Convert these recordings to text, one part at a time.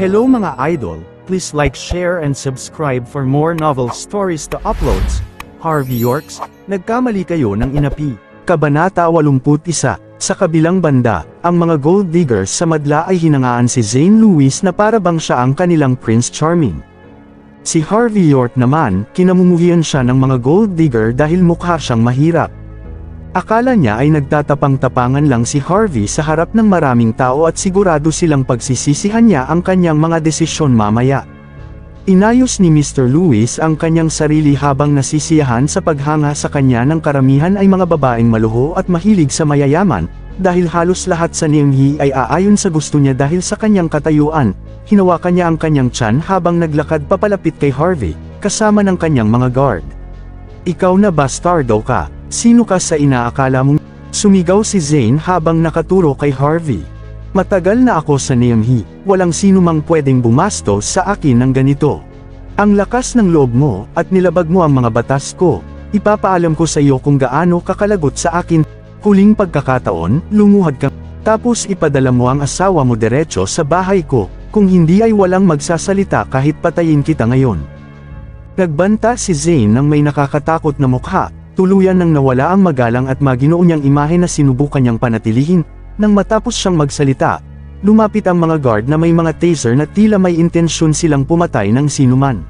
Hello mga idol, please like, share and subscribe for more novel stories to uploads. Harvey Yorks, nagkamali kayo ng inapi. Kabanata 81. Sa kabilang banda, ang mga gold diggers sa madla ay hinangaan si Zane Lewis na para bang siya ang kanilang Prince Charming. Si Harvey York naman, kinamumuhian siya ng mga gold digger dahil mukha siyang mahirap. Akala niya ay nagtatapang-tapangan lang si Harvey sa harap ng maraming tao at sigurado silang pagsisisihan niya ang kanyang mga desisyon mamaya. Inayos ni Mr. Lewis ang kanyang sarili habang nasisiyahan sa paghanga sa kanya ng karamihan ay mga babaeng maluho at mahilig sa mayayaman, dahil halos lahat sa Niamhi ay aayon sa gusto niya dahil sa kanyang katayuan. Hinawakan niya ang kanyang tiyan habang naglakad papalapit kay Harvey, kasama ng kanyang mga guard. "Ikaw na bastardo ka, sino ka sa inaakala mong?" Sumigaw si Zane habang nakaturo kay Harvey. "Matagal na ako sa Niamhi, walang sino mang pwedeng bumastos sa akin ng ganito. Ang lakas ng loob mo, at nilabag mo ang mga batas ko. Ipapaalam ko sa iyo kung gaano kakalagot sa akin. Huling pagkakataon, lumuhad ka. Tapos ipadala mo ang asawa mo diretso sa bahay ko, kung hindi ay walang magsasalita kahit patayin kita ngayon." Nagbanta si Zane ng may nakakatakot na mukha, tuluyan nang nawala ang magalang at maginoo niyang imahe na sinubukan niyang panatilihin. Nang matapos siyang magsalita, lumapit ang mga guard na may mga taser na tila may intensyon silang pumatay ng sinuman.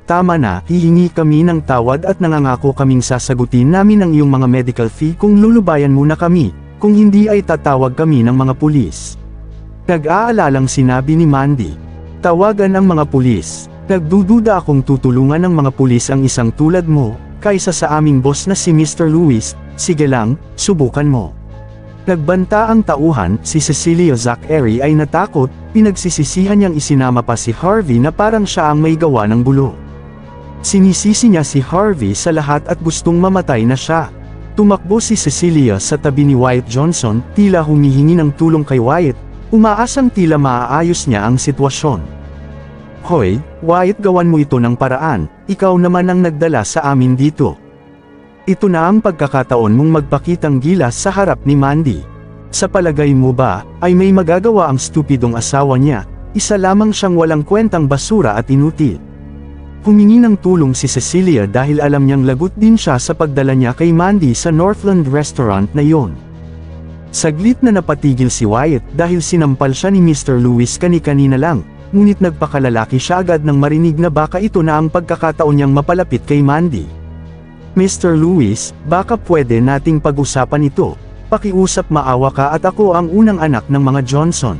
"Tama na, hihingi kami ng tawad at nangangako kaming sasagutin namin ang iyong mga medical fee kung lulubayan mo na kami, kung hindi ay tatawag kami ng mga pulis." Nag-aalalang sinabi ni Mandy. "Tawagan ang mga pulis. Nagdududa akong tutulungan ng mga pulis ang isang tulad mo, kaysa sa aming boss na si Mr. Lewis. Sige lang, subukan mo." Nagbanta ang tauhan. Si Cecilia Zachary ay natakot, pinagsisisihan niyang isinama pa si Harvey na parang siya ang may gawa ng gulo. Sinisisi niya si Harvey sa lahat at gustong mamatay na siya. Tumakbo si Cecilia sa tabi ni Wyatt Johnson, tila humihingi ng tulong kay Wyatt, umaasang tila maaayos niya ang sitwasyon. "Hoy, Wyatt, gawan mo ito ng paraan, ikaw naman ang nagdala sa amin dito. Ito na ang pagkakataon mong magpakitang gilas sa harap ni Mandy. Sa palagay mo ba, ay may magagawa ang stupidong asawa niya? Isa lamang siyang walang kwentang basura at inutil." Humingi ng tulong si Cecilia dahil alam niyang lagot din siya sa pagdala niya kay Mandy sa Northland Restaurant na yon. Saglit na napatigil si Wyatt dahil sinampal siya ni Mr. Lewis kani-kanina lang, ngunit nagpakalalaki siya agad nang marinig na baka ito na ang pagkakataon niyang mapalapit kay Mandy. "Mr. Lewis, baka pwede nating pag-usapan ito. Pakiusap, maawa ka at ako ang unang anak ng mga Johnson."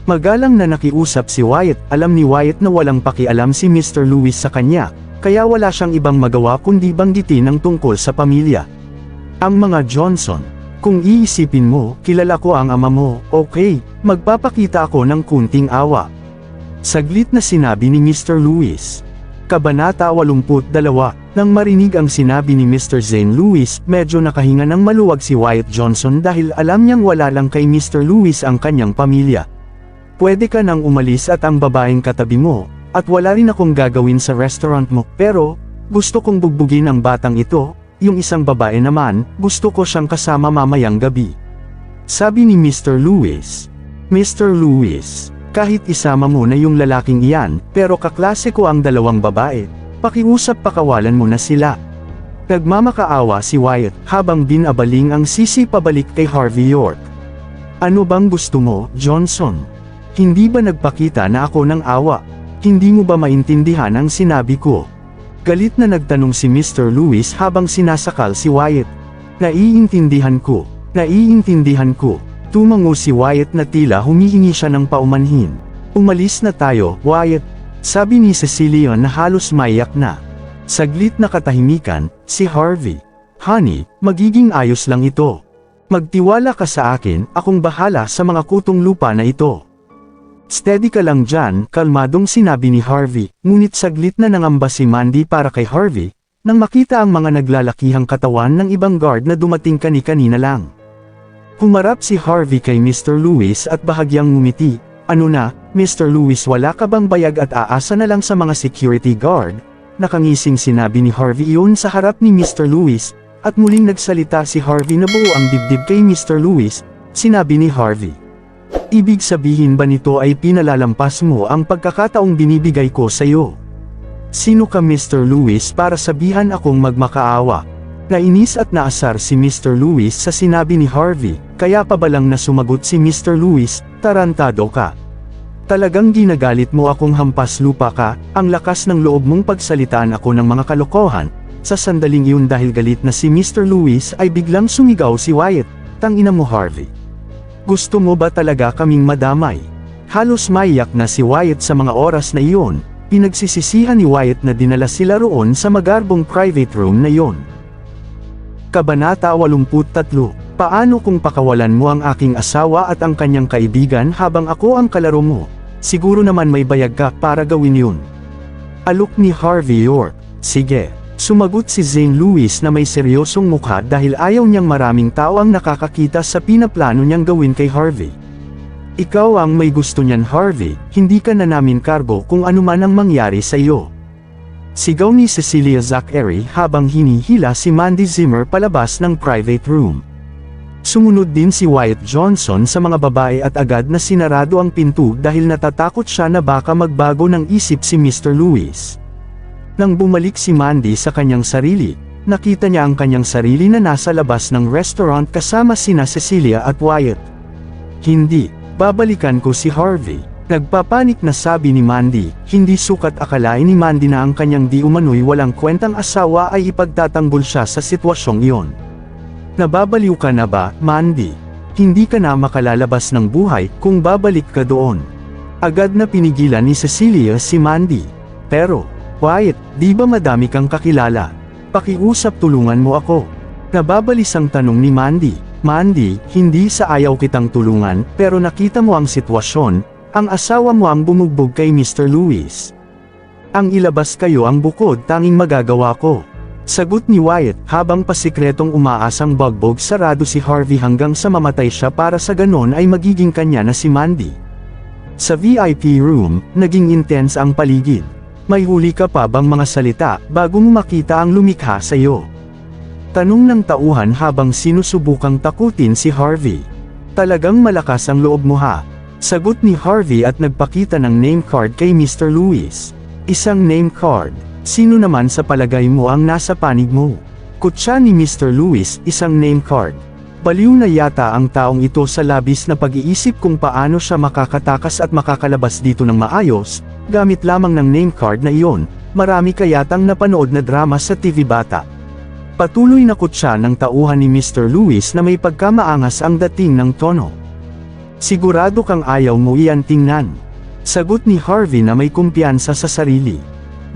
Magalang na nakiusap si Wyatt. Alam ni Wyatt na walang pakialam si Mr. Lewis sa kanya, kaya wala siyang ibang magawa kundi banggitin ang tungkol sa pamilya. "Ang mga Johnson. Kung iisipin mo, kilala ko ang ama mo, okay, magpapakita ako ng kunting awa." Saglit na sinabi ni Mr. Lewis. Kabanata 82. Nang marinig ang sinabi ni Mr. Zane Lewis, medyo nakahinga ng maluwag si Wyatt Johnson dahil alam niyang wala lang kay Mr. Lewis ang kanyang pamilya. "Pwede ka nang umalis at ang babaeng katabi mo, at wala rin akong gagawin sa restaurant mo, pero gusto kong bugbugin ang batang ito, yung isang babae naman, gusto ko siyang kasama mamayang gabi." Sabi ni Mr. Lewis. "Mr. Lewis, kahit isama mo na yung lalaking iyan, pero kaklase ko ang dalawang babae. Pakiusap, pakawalan mo na sila." Nagmamakaawa si Wyatt habang binabaling ang sisi pabalik kay Harvey York. "Ano bang gusto mo, Johnson? Hindi ba nagpakita na ako ng awa? Hindi mo ba maintindihan ang sinabi ko?" Galit na nagtanong si Mr. Lewis habang sinasakal si Wyatt. Naiintindihan ko. Tumango si Wyatt na tila humihingi siya ng paumanhin. "Umalis na tayo, Wyatt," sabi ni Cecilia na halos maiyak na. Saglit na katahimikan. Si Harvey. "Honey, magiging ayos lang ito. Magtiwala ka sa akin, akong bahala sa mga kutong lupa na ito." "Steady ka lang dyan," kalmadong sinabi ni Harvey, ngunit saglit na nangamba si Mandy para kay Harvey, nang makita ang mga naglalakihang katawan ng ibang guard na dumating kani-kanina lang. Humarap si Harvey kay Mr. Lewis at bahagyang ngumiti. "Ano na, Mr. Lewis, wala ka bang bayag at aasa na lang sa mga security guard?" Nakangising sinabi ni Harvey iyon sa harap ni Mr. Lewis, at muling nagsalita si Harvey na buo ang dibdib kay Mr. Lewis. Sinabi ni Harvey. Ibig sabihin ba nito ay pinalalampas mo ang pagkakataong binibigay ko sa iyo? Sino ka Mr. Lewis para sabihan akong magmakaawa? Nainis at naasar si Mr. Lewis sa sinabi ni Harvey, kaya pa ba lang na sumagot si Mr. Lewis, tarantado ka. Talagang ginagalit mo akong hampas lupa ka, ang lakas ng loob mong pagsalitaan ako ng mga kalokohan. Sa sandaling iyon dahil galit na si Mr. Lewis ay biglang sumigaw si Wyatt, tangina mo Harvey. Gusto mo ba talaga kaming madamay? Halos maiyak na si Wyatt sa mga oras na iyon, pinagsisisihan ni Wyatt na dinala sila roon sa magarbong private room na iyon. Kabanata 83, Paano kung pakawalan mo ang aking asawa at ang kanyang kaibigan habang ako ang kalaro mo? Siguro naman may bayag ka para gawin yun. Alok ni Harvey York, sige. Sumagot si Zane Lewis na may seryosong mukha dahil ayaw niyang maraming tao ang nakakakita sa pinaplano niyang gawin kay Harvey. Ikaw ang may gusto niyan Harvey, hindi ka na namin kargo kung ano man ang mangyari sa iyo. Sigaw ni Cecilia Zachary habang hinihila si Mandy Zimmer palabas ng private room. Sumunod din si Wyatt Johnson sa mga babae at agad na sinarado ang pinto dahil natatakot siya na baka magbago ng isip si Mr. Lewis. Nang bumalik si Mandy sa kanyang sarili, nakita niya ang kanyang sarili na nasa labas ng restaurant kasama sina Cecilia at Wyatt. Hindi, babalikan ko si Harvey. Nagpapanik na sabi ni Mandy, hindi sukat akalain ni Mandy na ang kanyang di umano'y walang kwentang asawa ay ipagtatanggol siya sa sitwasyong iyon. Nababaliw ka na ba, Mandy? Hindi ka na makalalabas ng buhay kung babalik ka doon. Agad na pinigilan ni Cecilia si Mandy. Pero, Wyatt, di ba madami kang kakilala? Pakiusap tulungan mo ako. Nababalisang tanong ni Mandy. Mandy, hindi sa ayaw kitang tulungan, pero nakita mo ang sitwasyon. Ang asawa mo ang bumugbog kay Mr. Lewis. Ang ilabas kayo ang bukod tanging magagawa ko. Sagot ni Wyatt habang pasikretong umaasang bugbog sarado si Harvey hanggang sa mamatay siya para sa ganon ay magiging kanya na si Mandy. Sa VIP room, naging intense ang paligid. May huli ka pa bang mga salita bago mo makita ang lumikha sa iyo? Tanong ng tauhan habang sinusubukang takutin si Harvey. Talagang malakas ang loob mo ha? Sagot ni Harvey at nagpakita ng name card kay Mr. Lewis. Isang name card. Sino naman sa palagay mo ang nasa panig mo? Kutsa ni Mr. Lewis, isang name card. Baliw na yata ang taong ito sa labis na pag-iisip kung paano siya makakatakas at makakalabas dito ng maayos, gamit lamang ng name card na iyon. Marami kayatang napanood na drama sa TV Bata. Patuloy na kutsa ng tauhan ni Mr. Lewis na may pagkamaangas ang dating ng tono. Sigurado kang ayaw mo iyan tingnan. Sagot ni Harvey na may kumpiyansa sa sarili.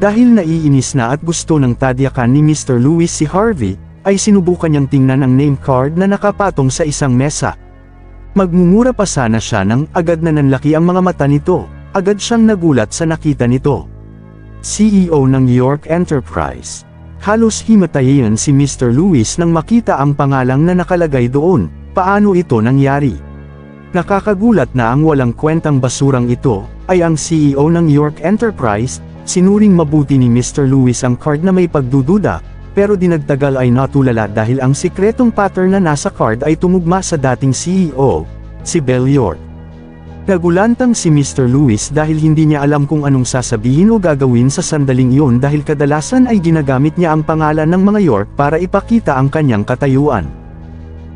Dahil naiinis na at gusto ng tadyakan ni Mr. Lewis si Harvey, ay sinubukan niyang tingnan ang name card na nakapatong sa isang mesa. Magmumura pa sana siya nang agad na nanlaki ang mga mata nito, agad siyang nagulat sa nakita nito. CEO ng York Enterprise. Halos himatayin si Mr. Lewis nang makita ang pangalang na nakalagay doon. Paano ito nangyari? Nakakagulat na ang walang kwentang basurang ito, ay ang CEO ng York Enterprise. Sinuring mabuti ni Mr. Lewis ang card na may pagdududa, pero dinagtagal ay natulala dahil ang sikretong pattern na nasa card ay tumugma sa dating CEO, si Bell York. Nagulantang si Mr. Lewis dahil hindi niya alam kung anong sasabihin o gagawin sa sandaling iyon dahil kadalasan ay ginagamit niya ang pangalan ng mga York para ipakita ang kanyang katayuan.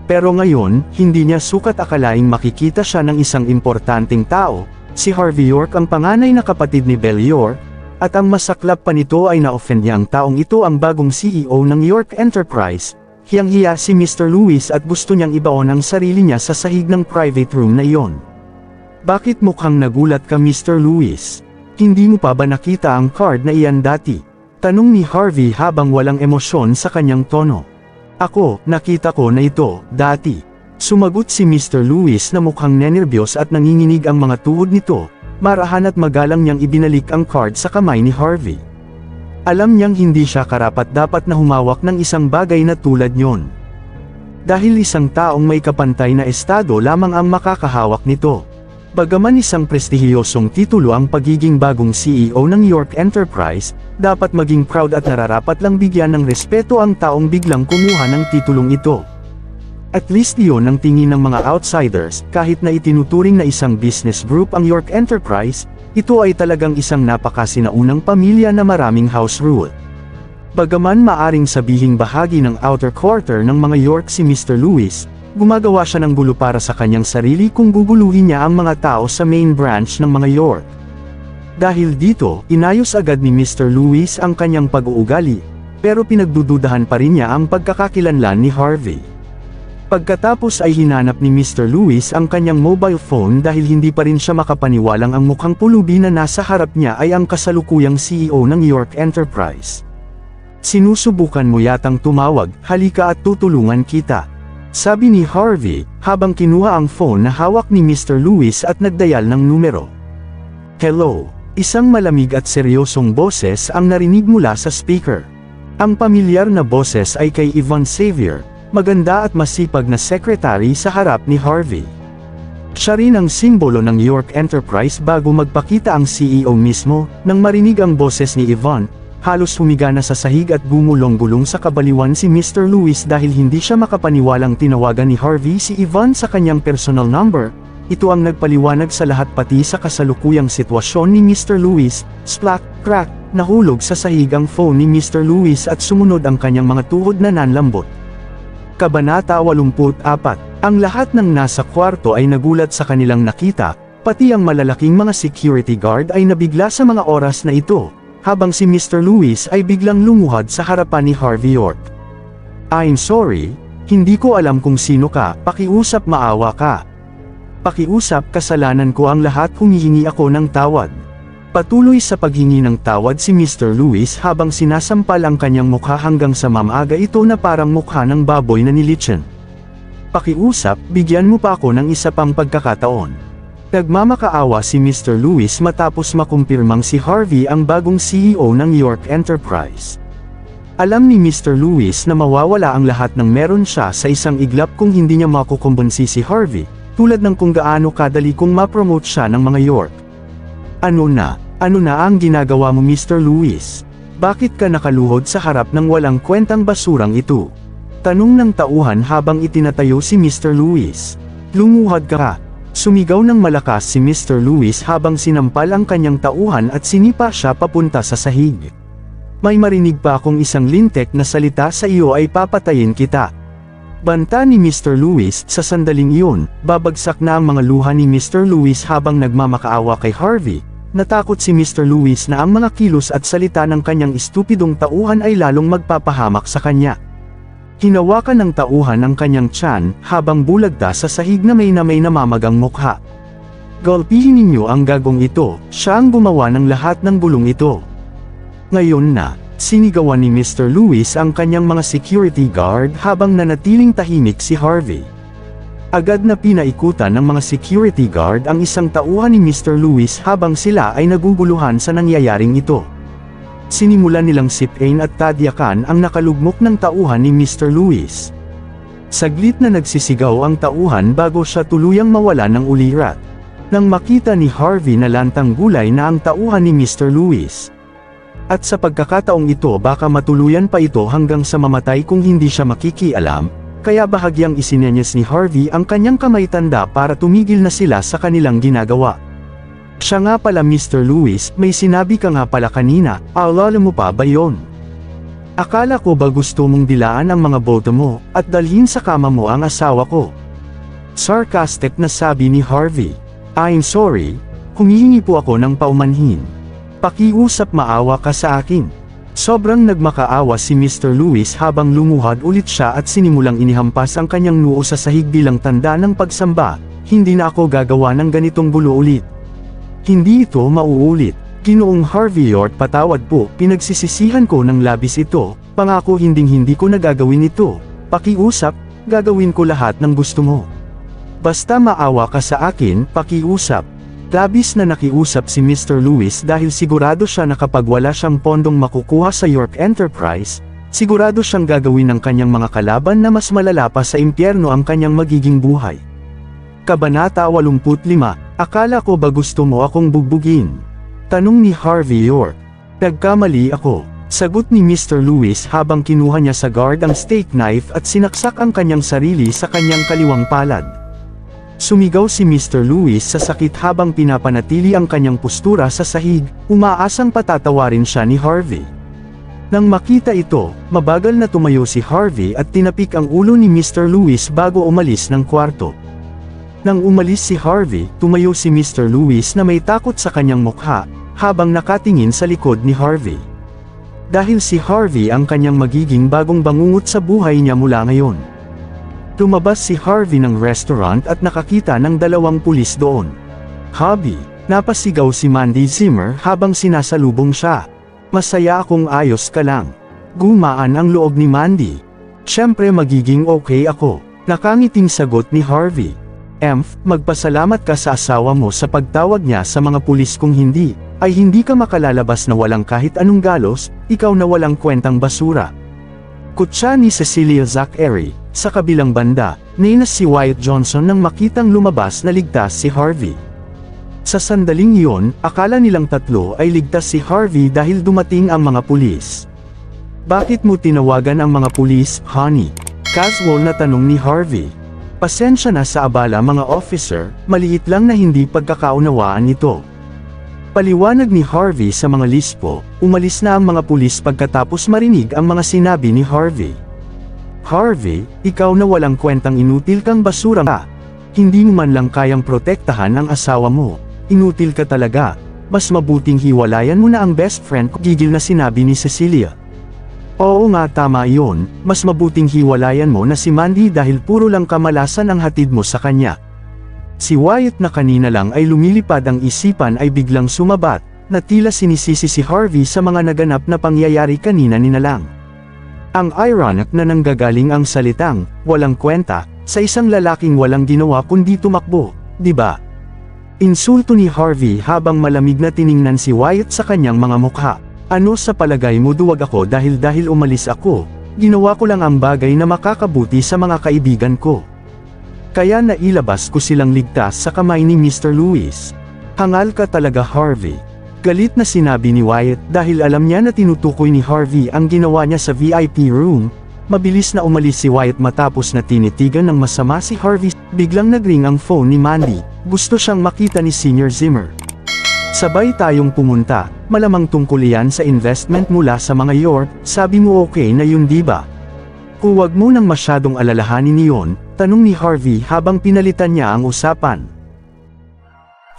Pero ngayon, hindi niya sukat akalaing makikita siya ng isang importanteng tao, si Harvey York ang panganay na kapatid ni Bell York, at ang masaklap pa nito ay na-offend niya ang taong ito ang bagong CEO ng York Enterprise. Hiyang-hiya si Mr. Lewis at gusto niyang ibaon ang sarili niya sa sahig ng private room na iyon. Bakit mukhang nagulat ka Mr. Lewis? Hindi mo pa ba nakita ang card na iyan dati? Tanong ni Harvey habang walang emosyon sa kanyang tono. Ako, nakita ko na ito, dati. Sumagot si Mr. Lewis na mukhang nenerbiyos at nanginginig ang mga tuhod nito, marahan at magalang niyang ibinalik ang card sa kamay ni Harvey. Alam niyang hindi siya karapat-dapat na humawak ng isang bagay na tulad niyon. Dahil isang taong may kapantay na estado lamang ang makakahawak nito. Bagaman isang prestihiyosong titulo ang pagiging bagong CEO ng York Enterprise, dapat maging proud at nararapat lang bigyan ng respeto ang taong biglang kumuha ng titulong ito. At least iyon ang tingin ng mga outsiders, kahit na itinuturing na isang business group ang York Enterprise, ito ay talagang isang napakasinaunang pamilya na maraming house rule. Bagaman maaring sabihing bahagi ng outer quarter ng mga York si Mr. Lewis, gumagawa siya ng gulo para sa kanyang sarili kung guguluhin niya ang mga tao sa main branch ng mga York. Dahil dito, inayos agad ni Mr. Lewis ang kanyang pag-uugali, pero pinagdududahan pa rin niya ang pagkakakilanlan ni Harvey. Pagkatapos ay hinanap ni Mr. Lewis ang kanyang mobile phone dahil hindi pa rin siya makapaniwalang ang mukhang pulubi na nasa harap niya ay ang kasalukuyang CEO ng York Enterprise. "Sinusubukan mo yatang tumawag, halika at tutulungan kita," sabi ni Harvey, habang kinuha ang phone na hawak ni Mr. Lewis at nagdayal ng numero. "Hello," isang malamig at seryosong boses ang narinig mula sa speaker. Ang pamilyar na boses ay kay Yvonne Xavier, maganda at masipag na secretary sa harap ni Harvey. Siya rin ang simbolo ng York Enterprise bago magpakita ang CEO mismo. Nang marinig ang boses ni Yvonne, halos humiga na sa sahig at gumulong-gulong sa kabaliwan si Mr. Lewis dahil hindi siya makapaniwalang tinawagan ni Harvey si Yvonne sa kanyang personal number. Ito ang nagpaliwanag sa lahat pati sa kasalukuyang sitwasyon ni Mr. Lewis. Splack, crack, nahulog sa sahig ang phone ni Mr. Lewis at sumunod ang kanyang mga tuhod na nanlambot. Kabanata 84. Ang lahat ng nasa kwarto ay nagulat sa kanilang nakita, pati ang malalaking mga security guard ay nabigla sa mga oras na ito, habang si Mr. Lewis ay biglang lumuhad sa harapan ni Harvey York. "I'm sorry, hindi ko alam kung sino ka, pakiusap maawa ka. Pakiusap, kasalanan ko ang lahat, humihingi ako ng tawad." Patuloy sa paghingi ng tawad si Mr. Lewis habang sinasampal ang kanyang mukha hanggang sa mamaga ito na parang mukha ng baboy na nilitsen. "Pakiusap, bigyan mo pa ako ng isa pang pagkakataon." Nagmamakaawa si Mr. Lewis matapos makumpirmang si Harvey ang bagong CEO ng York Enterprise. Alam ni Mr. Lewis na mawawala ang lahat ng meron siya sa isang iglap kung hindi niya makukumbinsi si Harvey, tulad ng kung gaano kadali kung ma-promote siya ng mga York. Ano na ang ginagawa mo, Mr. Lewis? Bakit ka nakaluhod sa harap ng walang kwentang basurang ito? Tanong ng tauhan habang itinatayo si Mr. Lewis. "Lumuhad ka." Sumigaw ng malakas si Mr. Lewis habang sinampal ang kanyang tauhan at sinipa siya papunta sa sahig. "May marinig pa akong isang lintek na salita sa iyo ay papatayin kita." Banta ni Mr. Lewis. Sa sandaling iyon, babagsak na ang mga luha ni Mr. Lewis habang nagmamakaawa kay Harvey. Natakot si Mr. Lewis na ang mga kilos at salita ng kanyang estupidong tauhan ay lalong magpapahamak sa kanya. Hinawakan ng tauhan ang kanyang tiyan habang bulagta sa sahig na may namamagang mukha. "Gulpihin ninyo ang gagong ito, siya ang gumawa ng lahat ng bulong ito." Ngayon na, sinigawan ni Mr. Lewis ang kanyang mga security guard habang nanatiling tahimik si Harvey. Agad na pinaikutan ng mga security guard ang isang tauhan ni Mr. Lewis habang sila ay naguguluhan sa nangyayaring ito. Sinimulan nilang sipain at tadyakan ang nakalugmok ng tauhan ni Mr. Lewis. Saglit na nagsisigaw ang tauhan bago siya tuluyang mawala ng ulirat. Nang makita ni Harvey na lantang gulay na ang tauhan ni Mr. Lewis. At sa pagkakataong ito baka matuluyan pa ito hanggang sa mamatay kung hindi siya makikialam, kaya bahagyang isinenyas ni Harvey ang kanyang kamay tanda para tumigil na sila sa kanilang ginagawa. "Siya nga pala, Mr. Lewis, may sinabi ka nga pala kanina, alala mo pa ba yon? Akala ko ba gusto mong dilaan ang mga boto mo, at dalhin sa kama mo ang asawa ko?" Sarcastic na sabi ni Harvey. "I'm sorry, humihingi po ako ng paumanhin. Pakiusap, maawa ka sa akin." Sobrang nagmakaawa si Mr. Lewis habang lumuhad ulit siya at sinimulang inihampas ang kanyang noo sa sahig bilang tanda ng pagsamba. "Hindi na ako gagawa ng ganitong gulo ulit. Hindi ito mauulit. Ginoong Harvey York, patawad po, pinagsisisihan ko ng labis ito, pangako hindi ko na gagawin ito. Pakiusap, gagawin ko lahat ng gusto mo. Basta maawa ka sa akin, pakiusap." Labis na nakiusap si Mr. Lewis dahil sigurado siya na kapag wala siyang pondong makukuha sa York Enterprise, sigurado siyang gagawin ng kanyang mga kalaban na mas malala pa sa impyerno ang kanyang magiging buhay. Kabanata 85. "Akala ko ba gusto mo akong bugbugin?" Tanong ni Harvey York. "Nagkamali ako. Sagot ni Mr. Lewis habang kinuha niya sa guard ang steak knife at sinaksak ang kanyang sarili sa kanyang kaliwang palad. Sumigaw si Mr. Lewis sa sakit habang pinapanatili ang kanyang postura sa sahig, umaasang patatawarin siya ni Harvey. Nang makita ito, mabagal na tumayo si Harvey at tinapik ang ulo ni Mr. Lewis bago umalis ng kwarto. Nang umalis si Harvey, tumayo si Mr. Lewis na may takot sa kanyang mukha, habang nakatingin sa likod ni Harvey. Dahil si Harvey ang kanyang magiging bagong bangungot sa buhay niya mula ngayon. Lumabas si Harvey ng restaurant at nakakita ng 2 pulis doon. "Hubby," napasigaw si Mandy Zimmer habang sinasalubong siya. "Masaya akong ayos ka lang." Gumaan ang loob ni Mandy. "Siyempre magiging okay ako," nakangiting sagot ni Harvey. Magpasalamat ka sa asawa mo sa pagtawag niya sa mga pulis kung hindi, ay hindi ka makalalabas na walang kahit anong galos, ikaw na walang kwentang basura." Kutsa ni Cecilia Zachary. Sa kabilang banda, ninas si Wyatt Johnson nang makitang lumabas na ligtas si Harvey. Sa sandaling iyon, akala nilang tatlo ay ligtas si Harvey dahil dumating ang mga pulis. "Bakit mo tinawagan ang mga pulis, honey?" Casual na tanong ni Harvey. "Pasensya na sa abala mga officer, maliit lang na hindi pagkakaunawaan nito." Paliwanag ni Harvey sa mga lispo, umalis na ang mga pulis pagkatapos marinig ang mga sinabi ni Harvey. "Harvey, ikaw na walang kwentang inutil kang basura ka. Hindi mo man lang kayang protektahan ang asawa mo. Inutil ka talaga. Mas mabuting hiwalayan mo na ang best friend ko." Gigil na sinabi ni Cecilia. "Oo nga, tama iyon, mas mabuting hiwalayan mo na si Mandy dahil puro lang kamalasan ang hatid mo sa kanya." Si Wyatt na kanina lang ay lumilipad ang isipan ay biglang sumabat, na tila sinisisi si Harvey sa mga naganap na pangyayari kanina ninalang. Ang ironic na nanggagaling ang salitang, "walang kwenta," sa isang lalaking walang ginawa kundi tumakbo, di ba? Insulto ni Harvey habang malamig na tiningnan si Wyatt sa kanyang mga mukha. "Ano sa palagay mo, duwag ako dahil umalis ako? Ginawa ko lang ang bagay na makakabuti sa mga kaibigan ko. Kaya nailabas ko silang ligtas sa kamay ni Mr. Lewis." "Hangal ka talaga, Harvey." Galit na sinabi ni Wyatt dahil alam niya na tinutukoy ni Harvey ang ginawa niya sa VIP room. Mabilis na umalis si Wyatt matapos na tinitigan ng masama si Harvey. Biglang nagring ang phone ni Mandy. Gusto siyang makita ni Senior Zimmer. "Sabay tayong pumunta, malamang tungkol iyan sa investment mula sa mga York, sabi mo okay na yun diba?" "Huwag mo nang masyadong alalahanin iyon," tanong ni Harvey habang pinalitan niya ang usapan.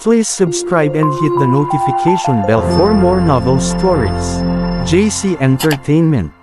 Please subscribe and hit the notification bell for more novel stories. JC Entertainment.